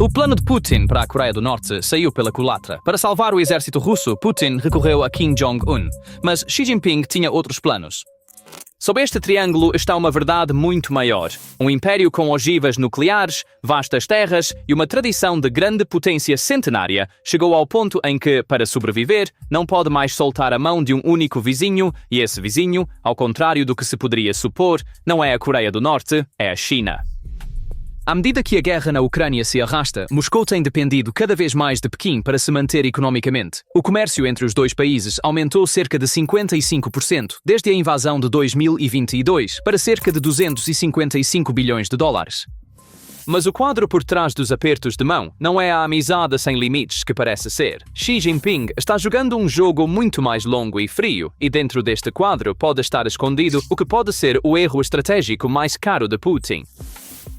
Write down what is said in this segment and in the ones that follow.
O plano de Putin para a Coreia do Norte saiu pela culatra. Para salvar o exército russo, Putin recorreu a Kim Jong-un, mas Xi Jinping tinha outros planos. Sob este triângulo está uma verdade muito maior. Um império com ogivas nucleares, vastas terras e uma tradição de grande potência centenária chegou ao ponto em que, para sobreviver, não pode mais soltar a mão de um único vizinho, e esse vizinho, ao contrário do que se poderia supor, não é a Coreia do Norte, é a China. À medida que a guerra na Ucrânia se arrasta, Moscou tem dependido cada vez mais de Pequim para se manter economicamente. O comércio entre os dois países aumentou cerca de 55% desde a invasão de 2022 para cerca de 255 bilhões de dólares. Mas o quadro por trás dos apertos de mão não é a amizade sem limites que parece ser. Xi Jinping está jogando um jogo muito mais longo e frio, e dentro deste quadro pode estar escondido o que pode ser o erro estratégico mais caro de Putin.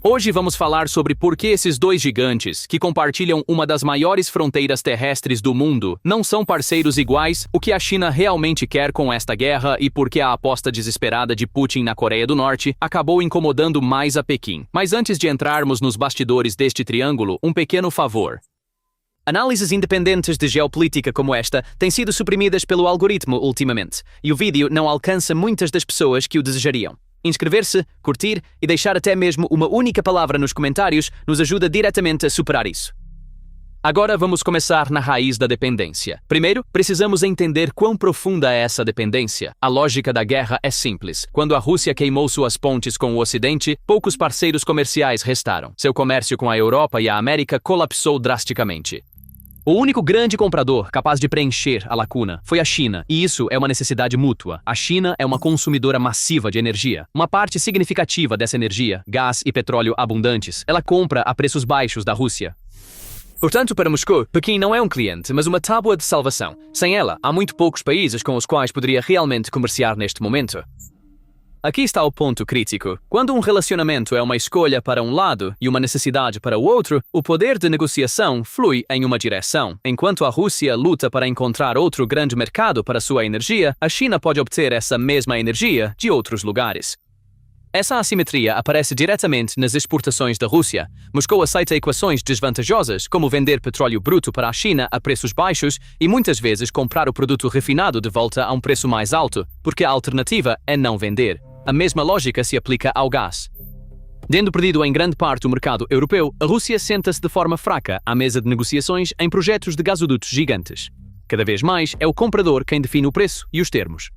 Hoje vamos falar sobre por que esses dois gigantes, que compartilham uma das maiores fronteiras terrestres do mundo, não são parceiros iguais, o que a China realmente quer com esta guerra e por que a aposta desesperada de Putin na Coreia do Norte acabou incomodando mais a Pequim. Mas antes de entrarmos nos bastidores deste triângulo, um pequeno favor. Análises independentes de geopolítica como esta têm sido suprimidas pelo algoritmo ultimamente, e o vídeo não alcança muitas das pessoas que o desejariam. Inscrever-se, curtir e deixar até mesmo uma única palavra nos comentários nos ajuda diretamente a superar isso. Agora vamos começar na raiz da dependência. Primeiro, precisamos entender quão profunda é essa dependência. A lógica da guerra é simples. Quando a Rússia queimou suas pontes com o Ocidente, poucos parceiros comerciais restaram. Seu comércio com a Europa e a América colapsou drasticamente. O único grande comprador capaz de preencher a lacuna foi a China, e isso é uma necessidade mútua. A China é uma consumidora massiva de energia. Uma parte significativa dessa energia, gás e petróleo abundantes, ela compra a preços baixos da Rússia. Portanto, para Moscou, Pequim não é um cliente, mas uma tábua de salvação. Sem ela, há muito poucos países com os quais poderia realmente comerciar neste momento. Aqui está o ponto crítico. Quando um relacionamento é uma escolha para um lado e uma necessidade para o outro, o poder de negociação flui em uma direção. Enquanto a Rússia luta para encontrar outro grande mercado para sua energia, a China pode obter essa mesma energia de outros lugares. Essa assimetria aparece diretamente nas exportações da Rússia. Moscou aceita equações desvantajosas, como vender petróleo bruto para a China a preços baixos e muitas vezes comprar o produto refinado de volta a um preço mais alto, porque a alternativa é não vender. A mesma lógica se aplica ao gás. Tendo perdido em grande parte o mercado europeu, a Rússia senta-se de forma fraca à mesa de negociações em projetos de gasodutos gigantes. Cada vez mais é o comprador quem define o preço e os termos.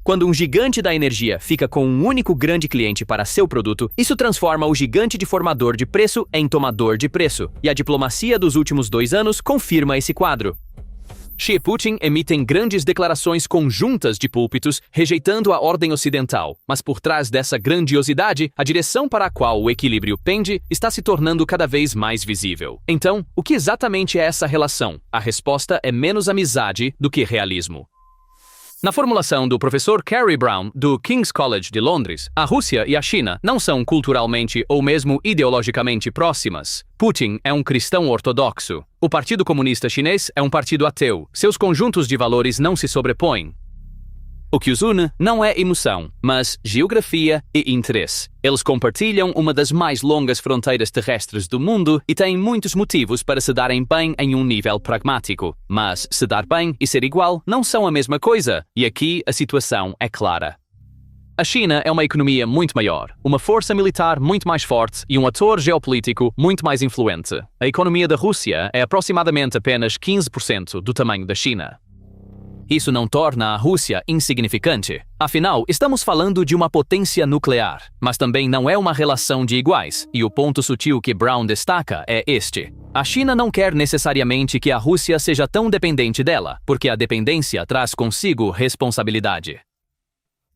Quando um gigante da energia fica com um único grande cliente para seu produto, isso transforma o gigante de formador de preço em tomador de preço, e a diplomacia dos últimos 2 anos confirma esse quadro. Xi e Putin emitem grandes declarações conjuntas de púlpitos rejeitando a ordem ocidental, mas por trás dessa grandiosidade, a direção para a qual o equilíbrio pende está se tornando cada vez mais visível. Então, o que exatamente é essa relação? A resposta é menos amizade do que realismo. Na formulação do professor Carrie Brown, do King's College de Londres, a Rússia e a China não são culturalmente ou mesmo ideologicamente próximas. Putin é um cristão ortodoxo. O Partido Comunista Chinês é um partido ateu. Seus conjuntos de valores não se sobrepõem. O que os une não é emoção, mas geografia e interesse. Eles compartilham uma das mais longas fronteiras terrestres do mundo e têm muitos motivos para se darem bem em um nível pragmático. Mas se dar bem e ser igual não são a mesma coisa, e aqui a situação é clara. A China é uma economia muito maior, uma força militar muito mais forte e um ator geopolítico muito mais influente. A economia da Rússia é aproximadamente apenas 15% do tamanho da China. Isso não torna a Rússia insignificante. Afinal, estamos falando de uma potência nuclear, mas também não é uma relação de iguais, e o ponto sutil que Brown destaca é este. A China não quer necessariamente que a Rússia seja tão dependente dela, porque a dependência traz consigo responsabilidade.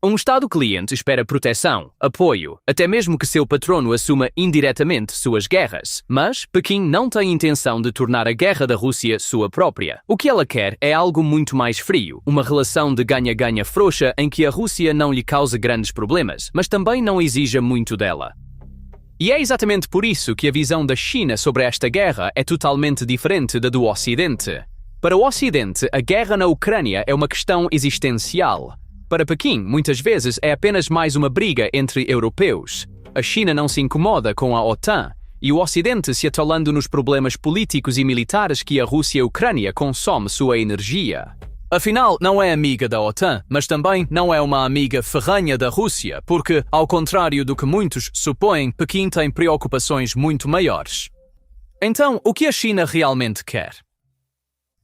Um Estado cliente espera proteção, apoio, até mesmo que seu patrono assuma indiretamente suas guerras. Mas Pequim não tem intenção de tornar a guerra da Rússia sua própria. O que ela quer é algo muito mais frio, uma relação de ganha-ganha frouxa em que a Rússia não lhe cause grandes problemas, mas também não exija muito dela. E é exatamente por isso que a visão da China sobre esta guerra é totalmente diferente da do Ocidente. Para o Ocidente, a guerra na Ucrânia é uma questão existencial. Para Pequim, muitas vezes é apenas mais uma briga entre europeus. A China não se incomoda com a OTAN e o Ocidente se atolando nos problemas políticos e militares que a Rússia e a Ucrânia consomem sua energia. Afinal, não é amiga da OTAN, mas também não é uma amiga ferrenha da Rússia, porque, ao contrário do que muitos supõem, Pequim tem preocupações muito maiores. Então, o que a China realmente quer?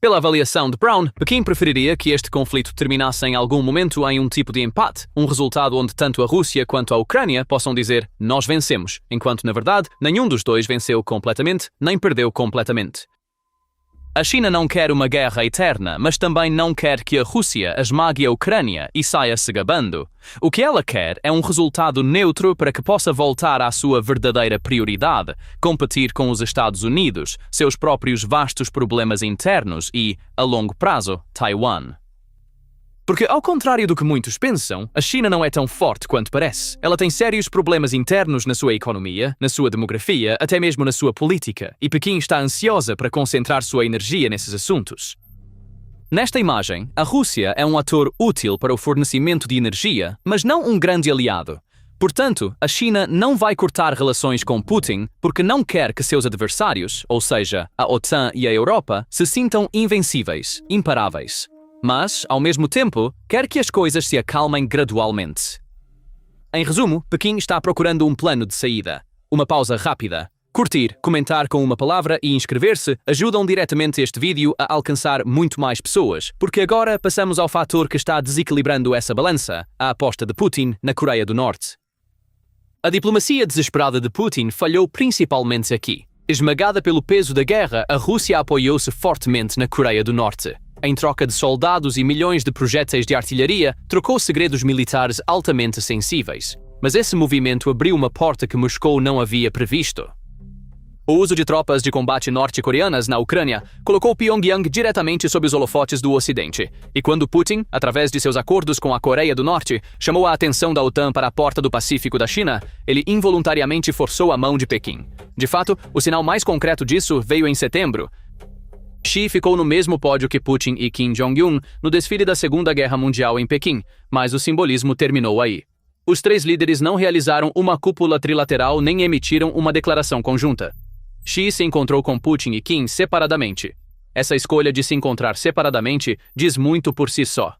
Pela avaliação de Brown, Pequim preferiria que este conflito terminasse em algum momento em um tipo de empate, um resultado onde tanto a Rússia quanto a Ucrânia possam dizer "nós vencemos", enquanto, na verdade, nenhum dos dois venceu completamente, nem perdeu completamente. A China não quer uma guerra eterna, mas também não quer que a Rússia esmague a Ucrânia e saia se gabando. O que ela quer é um resultado neutro para que possa voltar à sua verdadeira prioridade, competir com os Estados Unidos, seus próprios vastos problemas internos e, a longo prazo, Taiwan. Porque, ao contrário do que muitos pensam, a China não é tão forte quanto parece. Ela tem sérios problemas internos na sua economia, na sua demografia, até mesmo na sua política, e Pequim está ansiosa para concentrar sua energia nesses assuntos. Nesta imagem, a Rússia é um ator útil para o fornecimento de energia, mas não um grande aliado. Portanto, a China não vai cortar relações com Putin porque não quer que seus adversários, ou seja, a OTAN e a Europa, se sintam invencíveis, imparáveis. Mas, ao mesmo tempo, quer que as coisas se acalmem gradualmente. Em resumo, Pequim está procurando um plano de saída. Uma pausa rápida. Curtir, comentar com uma palavra e inscrever-se ajudam diretamente este vídeo a alcançar muito mais pessoas, porque agora passamos ao fator que está desequilibrando essa balança, a aposta de Putin na Coreia do Norte. A diplomacia desesperada de Putin falhou principalmente aqui. Esmagada pelo peso da guerra, a Rússia apoiou-se fortemente na Coreia do Norte. Em troca de soldados e milhões de projéteis de artilharia, trocou segredos militares altamente sensíveis. Mas esse movimento abriu uma porta que Moscou não havia previsto. O uso de tropas de combate norte-coreanas na Ucrânia colocou Pyongyang diretamente sob os holofotes do Ocidente. E quando Putin, através de seus acordos com a Coreia do Norte, chamou a atenção da OTAN para a porta do Pacífico da China, ele involuntariamente forçou a mão de Pequim. De fato, o sinal mais concreto disso veio em setembro. Xi ficou no mesmo pódio que Putin e Kim Jong-un no desfile da Segunda Guerra Mundial em Pequim, mas o simbolismo terminou aí. Os três líderes não realizaram uma cúpula trilateral nem emitiram uma declaração conjunta. Xi se encontrou com Putin e Kim separadamente. Essa escolha de se encontrar separadamente diz muito por si só.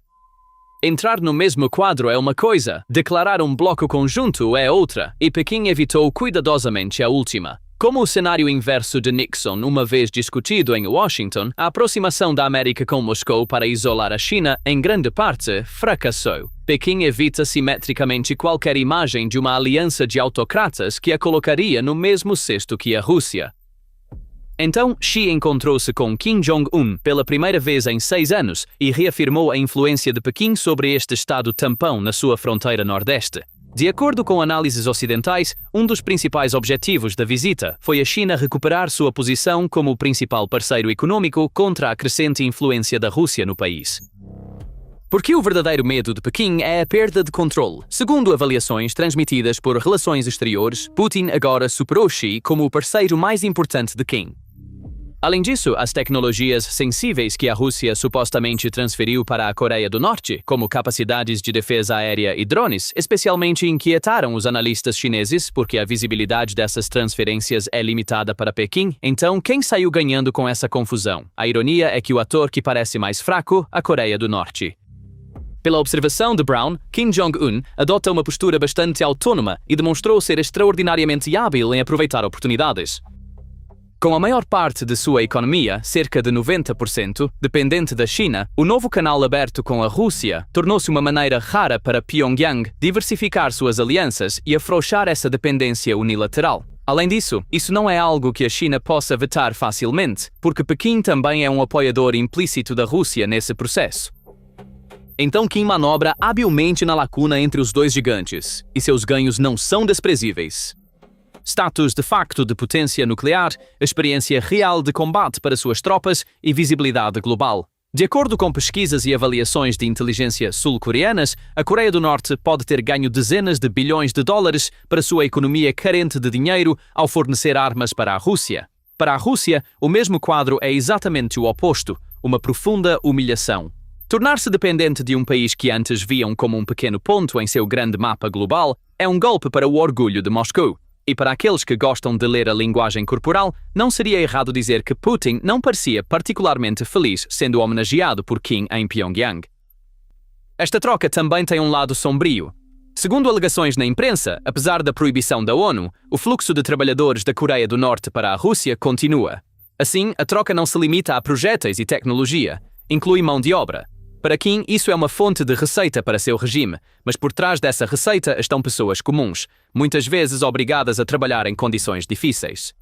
Entrar no mesmo quadro é uma coisa, declarar um bloco conjunto é outra, e Pequim evitou cuidadosamente a última. Como o cenário inverso de Nixon uma vez discutido em Washington, a aproximação da América com Moscou para isolar a China, em grande parte, fracassou. Pequim evita simetricamente qualquer imagem de uma aliança de autocratas que a colocaria no mesmo cesto que a Rússia. Então, Xi encontrou-se com Kim Jong-un pela primeira vez em 6 anos e reafirmou a influência de Pequim sobre este estado tampão na sua fronteira nordeste. De acordo com análises ocidentais, um dos principais objetivos da visita foi a China recuperar sua posição como o principal parceiro econômico contra a crescente influência da Rússia no país. Porque o verdadeiro medo de Pequim é a perda de controle. Segundo avaliações transmitidas por Relações Exteriores, Putin agora superou Xi como o parceiro mais importante de Kim. Além disso, as tecnologias sensíveis que a Rússia supostamente transferiu para a Coreia do Norte, como capacidades de defesa aérea e drones, especialmente inquietaram os analistas chineses porque a visibilidade dessas transferências é limitada para Pequim. Então, quem saiu ganhando com essa confusão? A ironia é que o ator que parece mais fraco, a Coreia do Norte. Pela observação de Brown, Kim Jong-un adota uma postura bastante autônoma e demonstrou ser extraordinariamente hábil em aproveitar oportunidades. Com a maior parte de sua economia, cerca de 90%, dependente da China, o novo canal aberto com a Rússia tornou-se uma maneira rara para Pyongyang diversificar suas alianças e afrouxar essa dependência unilateral. Além disso, isso não é algo que a China possa vetar facilmente, porque Pequim também é um apoiador implícito da Rússia nesse processo. Então Kim manobra habilmente na lacuna entre os dois gigantes, e seus ganhos não são desprezíveis. Status de facto de potência nuclear, experiência real de combate para suas tropas e visibilidade global. De acordo com pesquisas e avaliações de inteligência sul-coreanas, a Coreia do Norte pode ter ganho dezenas de bilhões de dólares para sua economia carente de dinheiro ao fornecer armas para a Rússia. Para a Rússia, o mesmo quadro é exatamente o oposto, uma profunda humilhação. Tornar-se dependente de um país que antes viam como um pequeno ponto em seu grande mapa global é um golpe para o orgulho de Moscou. E para aqueles que gostam de ler a linguagem corporal, não seria errado dizer que Putin não parecia particularmente feliz sendo homenageado por Kim em Pyongyang. Esta troca também tem um lado sombrio. Segundo alegações na imprensa, apesar da proibição da ONU, o fluxo de trabalhadores da Coreia do Norte para a Rússia continua. Assim, a troca não se limita a projéteis e tecnologia, inclui mão de obra. Para Kim, isso é uma fonte de receita para seu regime, mas por trás dessa receita estão pessoas comuns, muitas vezes obrigadas a trabalhar em condições difíceis.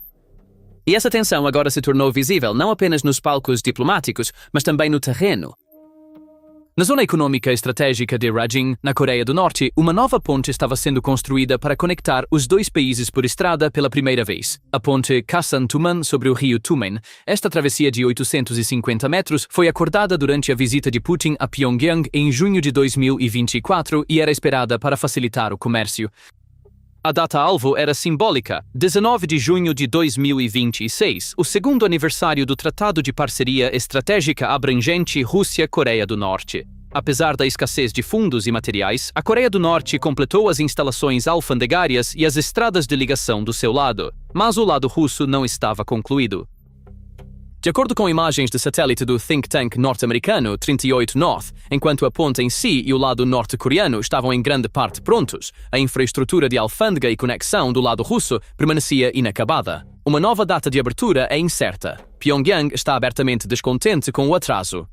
E essa tensão agora se tornou visível não apenas nos palcos diplomáticos, mas também no terreno. Na zona econômica estratégica de Rajin, na Coreia do Norte, uma nova ponte estava sendo construída para conectar os dois países por estrada pela primeira vez. A ponte Kasan-Tuman sobre o rio Tumen. Esta travessia de 850 metros foi acordada durante a visita de Putin a Pyongyang em junho de 2024 e era esperada para facilitar o comércio. A data-alvo era simbólica, 19 de junho de 2026, o segundo aniversário do Tratado de Parceria Estratégica Abrangente Rússia-Coreia do Norte. Apesar da escassez de fundos e materiais, a Coreia do Norte completou as instalações alfandegárias e as estradas de ligação do seu lado, mas o lado russo não estava concluído. De acordo com imagens de satélite do think tank norte-americano 38 North, enquanto a ponte em si e o lado norte-coreano estavam em grande parte prontos, a infraestrutura de alfândega e conexão do lado russo permanecia inacabada. Uma nova data de abertura é incerta. Pyongyang está abertamente descontente com o atraso.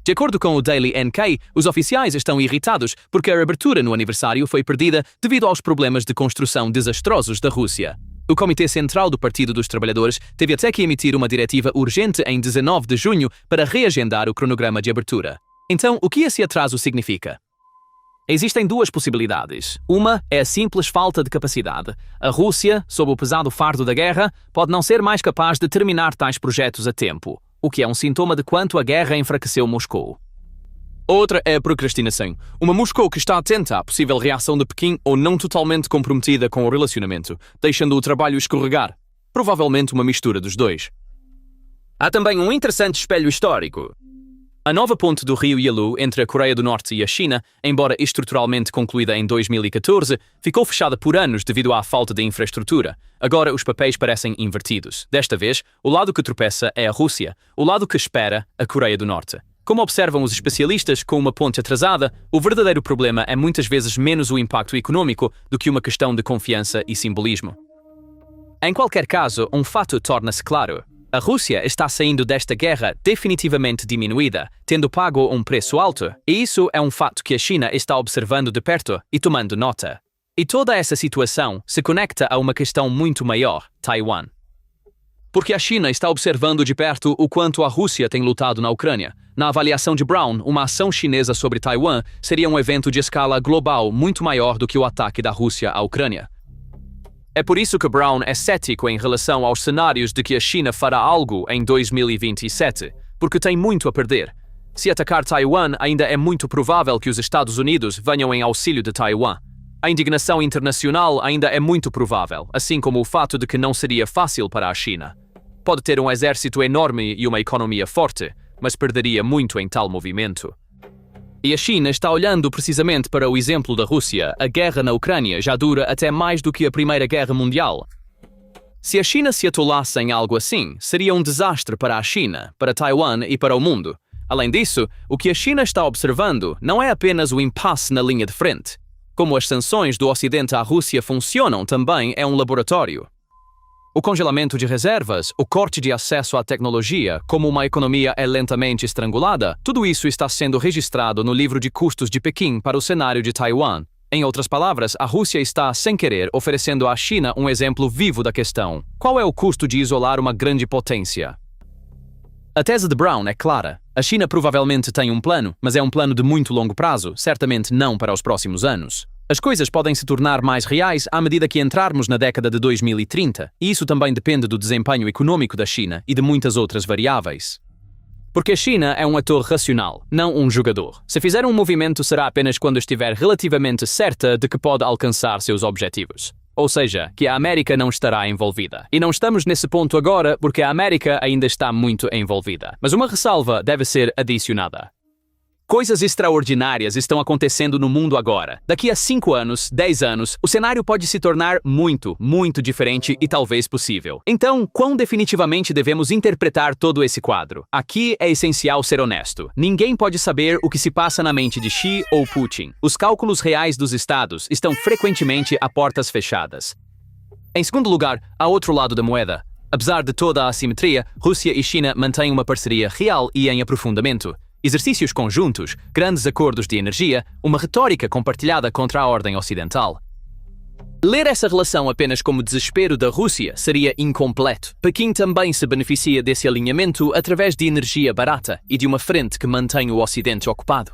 De acordo com o Daily NK, os oficiais estão irritados porque a abertura no aniversário foi perdida devido aos problemas de construção desastrosos da Rússia. O Comitê Central do Partido dos Trabalhadores teve até que emitir uma diretiva urgente em 19 de junho para reagendar o cronograma de abertura. Então, o que esse atraso significa? Existem duas possibilidades. Uma é a simples falta de capacidade. A Rússia, sob o pesado fardo da guerra, pode não ser mais capaz de terminar tais projetos a tempo, o que é um sintoma de quanto a guerra enfraqueceu Moscou. Outra é a procrastinação. Uma Moscou que está atenta à possível reação de Pequim ou não totalmente comprometida com o relacionamento, deixando o trabalho escorregar. Provavelmente uma mistura dos dois. Há também um interessante espelho histórico. A nova ponte do rio Yalu entre a Coreia do Norte e a China, embora estruturalmente concluída em 2014, ficou fechada por anos devido à falta de infraestrutura. Agora os papéis parecem invertidos. Desta vez, o lado que tropeça é a Rússia, o lado que espera a Coreia do Norte. Como observam os especialistas, com uma ponte atrasada, o verdadeiro problema é muitas vezes menos o impacto econômico do que uma questão de confiança e simbolismo. Em qualquer caso, um fato torna-se claro. A Rússia está saindo desta guerra definitivamente diminuída, tendo pago um preço alto, e isso é um fato que a China está observando de perto e tomando nota. E toda essa situação se conecta a uma questão muito maior, Taiwan. Porque a China está observando de perto o quanto a Rússia tem lutado na Ucrânia. Na avaliação de Brown, uma ação chinesa sobre Taiwan seria um evento de escala global muito maior do que o ataque da Rússia à Ucrânia. É por isso que Brown é cético em relação aos cenários de que a China fará algo em 2027, porque tem muito a perder. Se atacar Taiwan, ainda é muito provável que os Estados Unidos venham em auxílio de Taiwan. A indignação internacional ainda é muito provável, assim como o fato de que não seria fácil para a China. Pode ter um exército enorme e uma economia forte, mas perderia muito em tal movimento. E a China está olhando precisamente para o exemplo da Rússia. A guerra na Ucrânia já dura até mais do que a Primeira Guerra Mundial. Se a China se atolasse em algo assim, seria um desastre para a China, para Taiwan e para o mundo. Além disso, o que a China está observando não é apenas o impasse na linha de frente. Como as sanções do Ocidente à Rússia funcionam também é um laboratório. O congelamento de reservas, o corte de acesso à tecnologia, como uma economia é lentamente estrangulada, tudo isso está sendo registrado no livro de custos de Pequim para o cenário de Taiwan. Em outras palavras, a Rússia está, sem querer, oferecendo à China um exemplo vivo da questão. Qual é o custo de isolar uma grande potência? A tese de Brown é clara. A China provavelmente tem um plano, mas é um plano de muito longo prazo, certamente não para os próximos anos. As coisas podem se tornar mais reais à medida que entrarmos na década de 2030, e isso também depende do desempenho econômico da China e de muitas outras variáveis. Porque a China é um ator racional, não um jogador. Se fizer um movimento, será apenas quando estiver relativamente certa de que pode alcançar seus objetivos. Ou seja, que a América não estará envolvida. E não estamos nesse ponto agora porque a América ainda está muito envolvida. Mas uma ressalva deve ser adicionada. Coisas extraordinárias estão acontecendo no mundo agora. Daqui a 5 anos, 10 anos, o cenário pode se tornar muito, muito diferente e talvez possível. Então, quão definitivamente devemos interpretar todo esse quadro? Aqui é essencial ser honesto. Ninguém pode saber o que se passa na mente de Xi ou Putin. Os cálculos reais dos estados estão frequentemente a portas fechadas. Em segundo lugar, ao outro lado da moeda. Apesar de toda a assimetria, Rússia e China mantêm uma parceria real e em aprofundamento. Exercícios conjuntos, grandes acordos de energia, uma retórica compartilhada contra a ordem ocidental. Ler essa relação apenas como desespero da Rússia seria incompleto. Pequim também se beneficia desse alinhamento através de energia barata e de uma frente que mantém o Ocidente ocupado.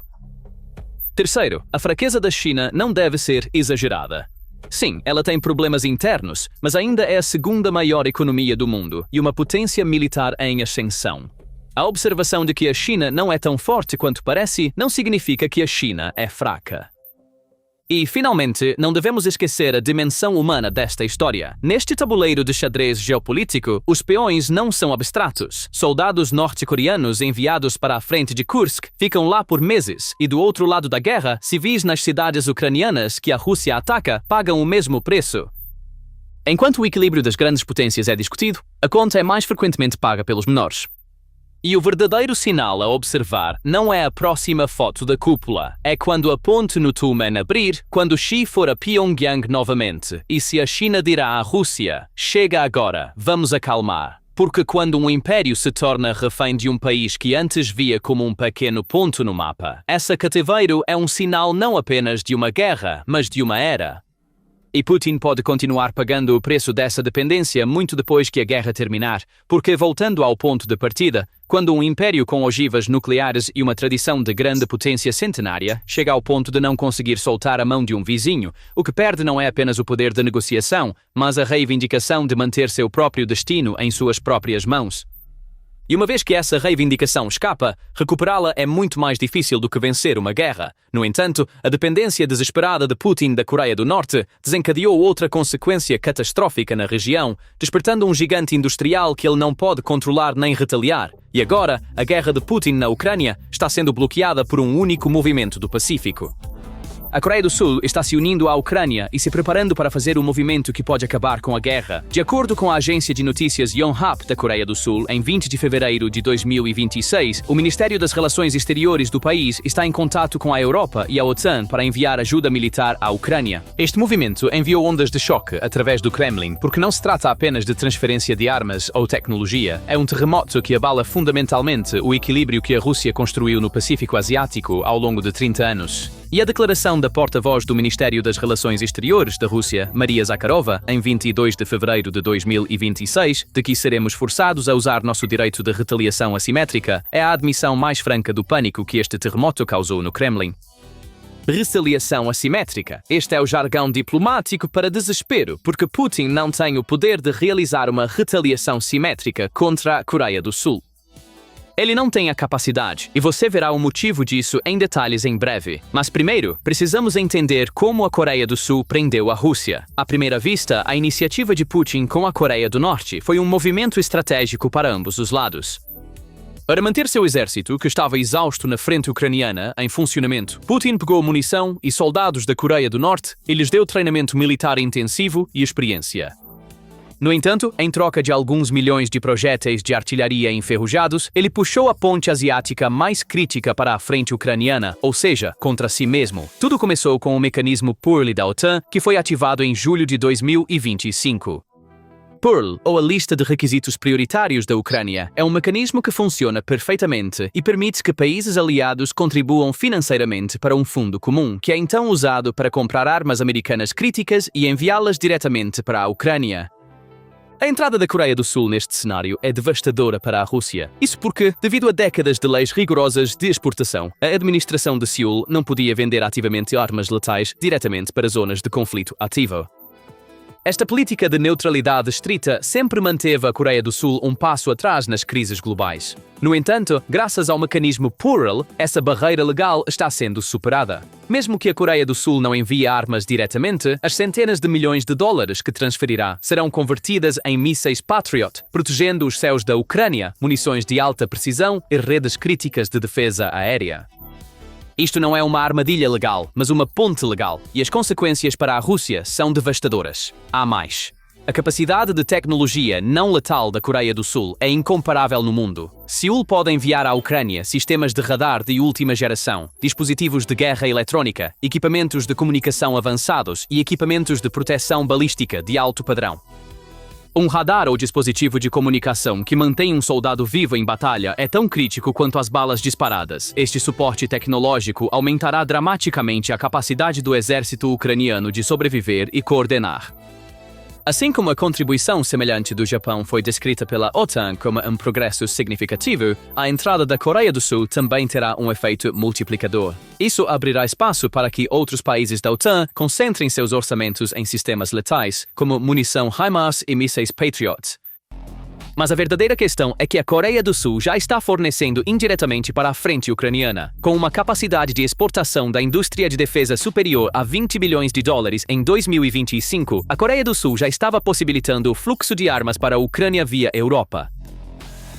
Terceiro, a fraqueza da China não deve ser exagerada. Sim, ela tem problemas internos, mas ainda é a segunda maior economia do mundo e uma potência militar em ascensão. A observação de que a China não é tão forte quanto parece não significa que a China é fraca. E, finalmente, não devemos esquecer a dimensão humana desta história. Neste tabuleiro de xadrez geopolítico, os peões não são abstratos. Soldados norte-coreanos enviados para a frente de Kursk ficam lá por meses, e do outro lado da guerra, civis nas cidades ucranianas que a Rússia ataca pagam o mesmo preço. Enquanto o equilíbrio das grandes potências é discutido, a conta é mais frequentemente paga pelos menores. E o verdadeiro sinal a observar não é a próxima foto da cúpula, é quando a ponte no Tumen abrir, quando Xi for a Pyongyang novamente, e se a China dirá à Rússia, chega agora, vamos acalmar. Porque quando um império se torna refém de um país que antes via como um pequeno ponto no mapa, esse cativeiro é um sinal não apenas de uma guerra, mas de uma era. E Putin pode continuar pagando o preço dessa dependência muito depois que a guerra terminar, porque voltando ao ponto de partida, quando um império com ogivas nucleares e uma tradição de grande potência centenária chega ao ponto de não conseguir soltar a mão de um vizinho, o que perde não é apenas o poder de negociação, mas a reivindicação de manter seu próprio destino em suas próprias mãos. E uma vez que essa reivindicação escapa, recuperá-la é muito mais difícil do que vencer uma guerra. No entanto, a dependência desesperada de Putin da Coreia do Norte desencadeou outra consequência catastrófica na região, despertando um gigante industrial que ele não pode controlar nem retaliar. E agora, a guerra de Putin na Ucrânia está sendo bloqueada por um único movimento do Pacífico. A Coreia do Sul está se unindo à Ucrânia e se preparando para fazer um movimento que pode acabar com a guerra. De acordo com a agência de notícias Yonhap da Coreia do Sul, em 20 de fevereiro de 2026, o Ministério das Relações Exteriores do país está em contato com a Europa e a OTAN para enviar ajuda militar à Ucrânia. Este movimento enviou ondas de choque através do Kremlin, porque não se trata apenas de transferência de armas ou tecnologia. É um terremoto que abala fundamentalmente o equilíbrio que a Rússia construiu no Pacífico Asiático ao longo de 30 anos. E a declaração da porta-voz do Ministério das Relações Exteriores da Rússia, Maria Zakharova, em 22 de fevereiro de 2026, de que seremos forçados a usar nosso direito de retaliação assimétrica, é a admissão mais franca do pânico que este terremoto causou no Kremlin. Retaliação assimétrica. Este é o jargão diplomático para desespero, porque Putin não tem o poder de realizar uma retaliação simétrica contra a Coreia do Sul. Ele não tem a capacidade, e você verá o motivo disso em detalhes em breve. Mas primeiro, precisamos entender como a Coreia do Sul prendeu a Rússia. À primeira vista, a iniciativa de Putin com a Coreia do Norte foi um movimento estratégico para ambos os lados. Para manter seu exército, que estava exausto na frente ucraniana, em funcionamento, Putin pegou munição e soldados da Coreia do Norte e lhes deu treinamento militar intensivo e experiência. No entanto, em troca de alguns milhões de projéteis de artilharia enferrujados, ele puxou a ponte asiática mais crítica para a frente ucraniana, ou seja, contra si mesmo. Tudo começou com o mecanismo PURL da OTAN, que foi ativado em julho de 2025. PURL, ou a Lista de Requisitos Prioritários da Ucrânia, é um mecanismo que funciona perfeitamente e permite que países aliados contribuam financeiramente para um fundo comum, que é então usado para comprar armas americanas críticas e enviá-las diretamente para a Ucrânia. A entrada da Coreia do Sul neste cenário é devastadora para a Rússia. Isso porque, devido a décadas de leis rigorosas de exportação, a administração de Seul não podia vender ativamente armas letais diretamente para zonas de conflito ativo. Esta política de neutralidade estrita sempre manteve a Coreia do Sul um passo atrás nas crises globais. No entanto, graças ao mecanismo PURL, essa barreira legal está sendo superada. Mesmo que a Coreia do Sul não envie armas diretamente, as centenas de milhões de dólares que transferirá serão convertidas em mísseis Patriot, protegendo os céus da Ucrânia, munições de alta precisão e redes críticas de defesa aérea. Isto não é uma armadilha legal, mas uma ponte legal, e as consequências para a Rússia são devastadoras. Há mais. A capacidade de tecnologia não letal da Coreia do Sul é incomparável no mundo. Seul pode enviar à Ucrânia sistemas de radar de última geração, dispositivos de guerra eletrónica, equipamentos de comunicação avançados e equipamentos de proteção balística de alto padrão. Um radar ou dispositivo de comunicação que mantém um soldado vivo em batalha é tão crítico quanto as balas disparadas. Este suporte tecnológico aumentará dramaticamente a capacidade do exército ucraniano de sobreviver e coordenar. Assim como a contribuição semelhante do Japão foi descrita pela OTAN como um progresso significativo, a entrada da Coreia do Sul também terá um efeito multiplicador. Isso abrirá espaço para que outros países da OTAN concentrem seus orçamentos em sistemas letais, como munição HIMARS e mísseis Patriot. Mas a verdadeira questão é que a Coreia do Sul já está fornecendo indiretamente para a frente ucraniana. Com uma capacidade de exportação da indústria de defesa superior a 20 bilhões de dólares em 2025, a Coreia do Sul já estava possibilitando o fluxo de armas para a Ucrânia via Europa.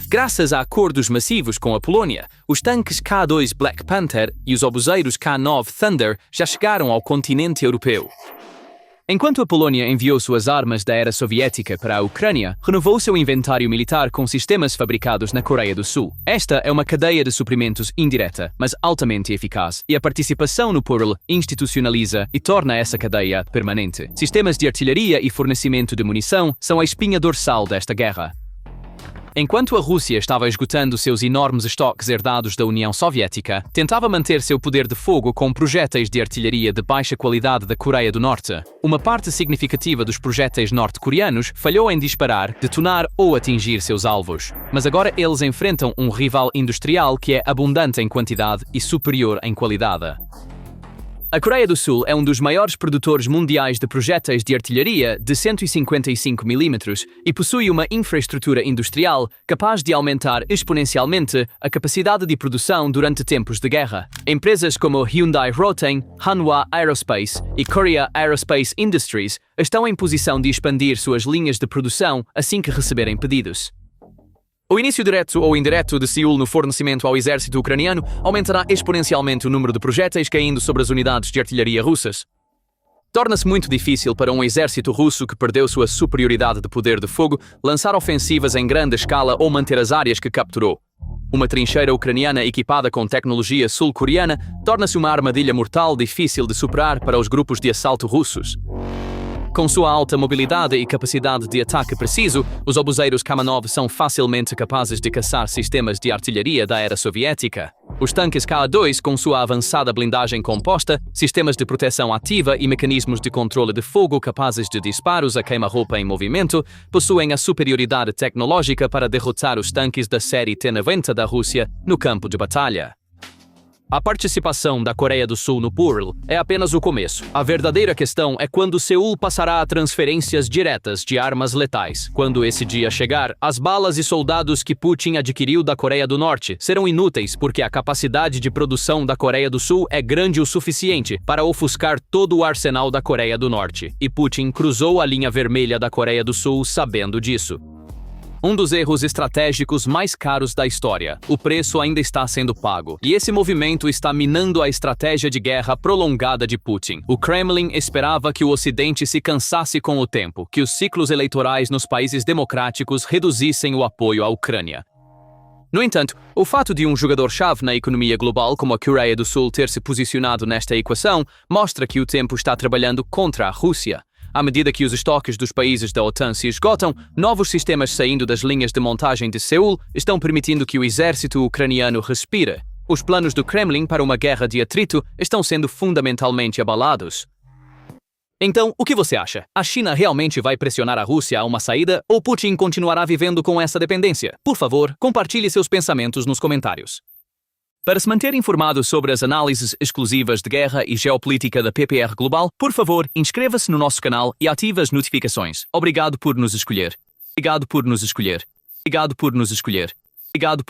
Graças a acordos massivos com a Polônia, os tanques K2 Black Panther e os obuseiros K9 Thunder já chegaram ao continente europeu. Enquanto a Polônia enviou suas armas da era soviética para a Ucrânia, renovou seu inventário militar com sistemas fabricados na Coreia do Sul. Esta é uma cadeia de suprimentos indireta, mas altamente eficaz, e a participação no PURL institucionaliza e torna essa cadeia permanente. Sistemas de artilharia e fornecimento de munição são a espinha dorsal desta guerra. Enquanto a Rússia estava esgotando seus enormes estoques herdados da União Soviética, tentava manter seu poder de fogo com projéteis de artilharia de baixa qualidade da Coreia do Norte. Uma parte significativa dos projéteis norte-coreanos falhou em disparar, detonar ou atingir seus alvos. Mas agora eles enfrentam um rival industrial que é abundante em quantidade e superior em qualidade. A Coreia do Sul é um dos maiores produtores mundiais de projéteis de artilharia de 155 mm e possui uma infraestrutura industrial capaz de aumentar exponencialmente a capacidade de produção durante tempos de guerra. Empresas como Hyundai Rotem, Hanwha Aerospace e Korea Aerospace Industries estão em posição de expandir suas linhas de produção assim que receberem pedidos. O início direto ou indireto de Seul no fornecimento ao exército ucraniano aumentará exponencialmente o número de projéteis caindo sobre as unidades de artilharia russas. Torna-se muito difícil para um exército russo que perdeu sua superioridade de poder de fogo lançar ofensivas em grande escala ou manter as áreas que capturou. Uma trincheira ucraniana equipada com tecnologia sul-coreana torna-se uma armadilha mortal difícil de superar para os grupos de assalto russos. Com sua alta mobilidade e capacidade de ataque preciso, os obuseiros Kamenov são facilmente capazes de caçar sistemas de artilharia da era soviética. Os tanques Ka-2, com sua avançada blindagem composta, sistemas de proteção ativa e mecanismos de controle de fogo capazes de disparos a queima-roupa em movimento, possuem a superioridade tecnológica para derrotar os tanques da série T-90 da Rússia no campo de batalha. A participação da Coreia do Sul no PURL é apenas o começo. A verdadeira questão é quando Seul passará a transferências diretas de armas letais. Quando esse dia chegar, as balas e soldados que Putin adquiriu da Coreia do Norte serão inúteis porque a capacidade de produção da Coreia do Sul é grande o suficiente para ofuscar todo o arsenal da Coreia do Norte. E Putin cruzou a linha vermelha da Coreia do Sul sabendo disso. Um dos erros estratégicos mais caros da história. O preço ainda está sendo pago. E esse movimento está minando a estratégia de guerra prolongada de Putin. O Kremlin esperava que o Ocidente se cansasse com o tempo, que os ciclos eleitorais nos países democráticos reduzissem o apoio à Ucrânia. No entanto, o fato de um jogador-chave na economia global como a Coreia do Sul ter se posicionado nesta equação mostra que o tempo está trabalhando contra a Rússia. À medida que os estoques dos países da OTAN se esgotam, novos sistemas saindo das linhas de montagem de Seul estão permitindo que o exército ucraniano respire. Os planos do Kremlin para uma guerra de atrito estão sendo fundamentalmente abalados. Então, o que você acha? A China realmente vai pressionar a Rússia a uma saída ou Putin continuará vivendo com essa dependência? Por favor, compartilhe seus pensamentos nos comentários. Para se manter informado sobre as análises exclusivas de guerra e geopolítica da PPR Global, por favor, inscreva-se no nosso canal e ative as notificações. Obrigado por nos escolher. Obrigado por nos escolher. Obrigado por nos escolher. Obrigado